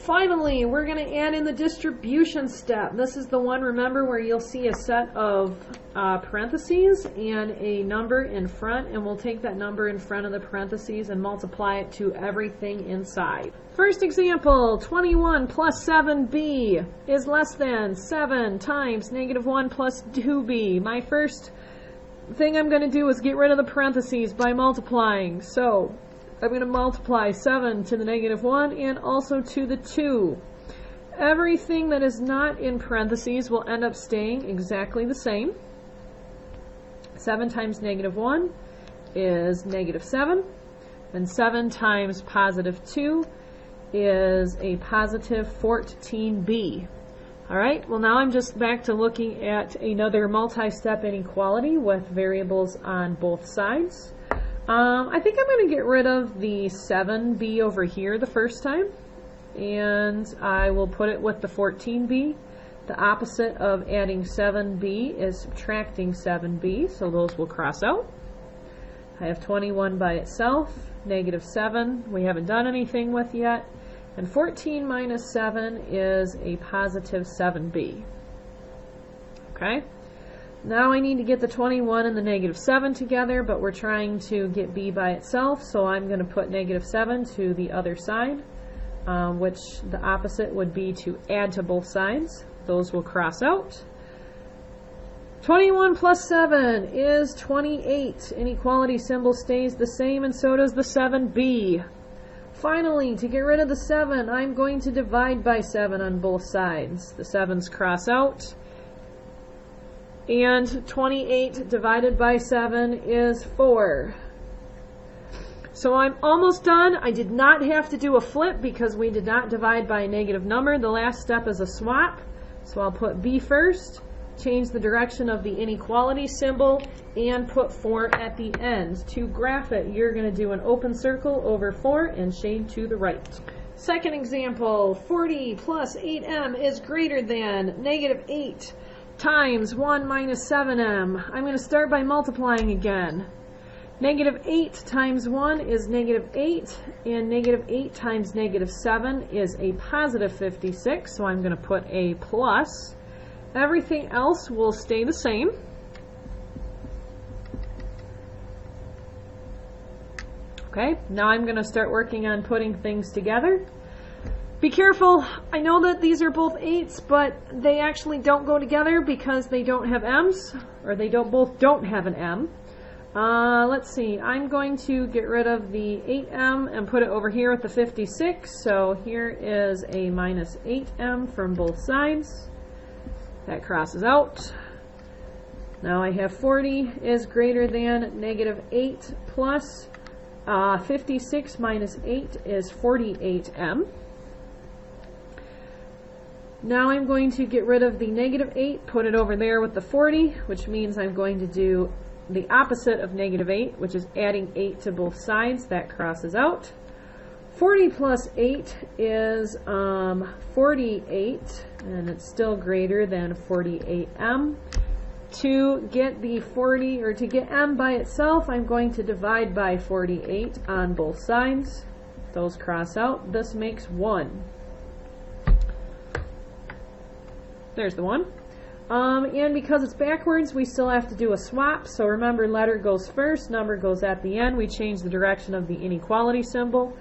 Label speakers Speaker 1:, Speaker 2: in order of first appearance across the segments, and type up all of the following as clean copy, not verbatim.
Speaker 1: Finally, we're going to add in the distribution step. This is the one, remember, where you'll see a set of parentheses and a number in front, and we'll take that number in front of the parentheses and multiply it to everything inside. First example, 21 plus 7b is less than 7 times negative 1 plus 2b. My first thing I'm going to do is get rid of the parentheses by multiplying. So I'm going to multiply 7 to the negative 1 and also to the 2. Everything that is not in parentheses will end up staying exactly the same. 7 times negative 1 is negative 7, and 7 times positive 2 is a positive 14b. Alright, well now I'm just back to looking at another multi-step inequality with variables on both sides. I think I'm going to get rid of the 7b over here the first time, and I will put it with the 14b. The opposite of adding 7b is subtracting 7b, so those will cross out. I have 21 by itself, negative 7 we haven't done anything with yet, and 14 minus 7 is a positive 7b. Okay? Now I need to get the 21 and the negative 7 together, but we're trying to get b by itself, so I'm going to put negative 7 to the other side, which the opposite would be to add to both sides. Those will cross out. 21 plus 7 is 28. Inequality symbol stays the same, and so does the 7b. Finally, to get rid of the 7, I'm going to divide by 7 on both sides. The 7's cross out. And 28 divided by 7 is 4. So I'm almost done. I did not have to do a flip because we did not divide by a negative number. The last step is a swap. So I'll put b first, change the direction of the inequality symbol, and put 4 at the end. To graph it, you're going to do an open circle over 4 and shade to the right. Second example, 40 plus 8m is greater than negative 8 times 1 minus 7m. I'm going to start by multiplying again. Negative 8 times 1 is negative 8, and negative 8 times negative 7 is a positive 56, so I'm going to put a plus. Everything else will stay the same. Okay, now I'm going to start working on putting things together. Be careful, I know that these are both 8s, but they actually don't go together because they don't have m's, or they both don't have an m. Let's see, I'm going to get rid of the 8m and put it over here with the 56, so here is a minus 8m from both sides. That crosses out. Now I have 40 is greater than negative 8 plus 56 minus 8 is 48m. Now I'm going to get rid of the negative 8, put it over there with the 40, which means I'm going to do the opposite of negative 8, which is adding 8 to both sides. That crosses out. 40 plus 8 is 48, and it's still greater than 48m. To get the 40, or to get m by itself, I'm going to divide by 48 on both sides. Those cross out. This makes 1. There's the 1. And because it's backwards, we still have to do a swap. So remember, letter goes first, number goes at the end. We change the direction of the inequality symbol.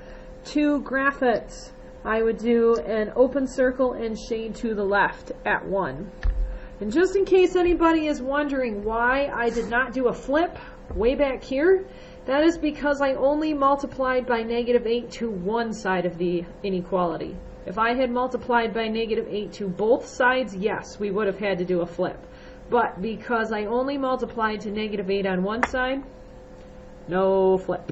Speaker 1: To graph it, I would do an open circle and shade to the left at 1. And just in case anybody is wondering why I did not do a flip way back here, that is because I only multiplied by negative 8 to one side of the inequality. If I had multiplied by negative 8 to both sides, yes, we would have had to do a flip. But because I only multiplied to negative 8 on one side, no flip.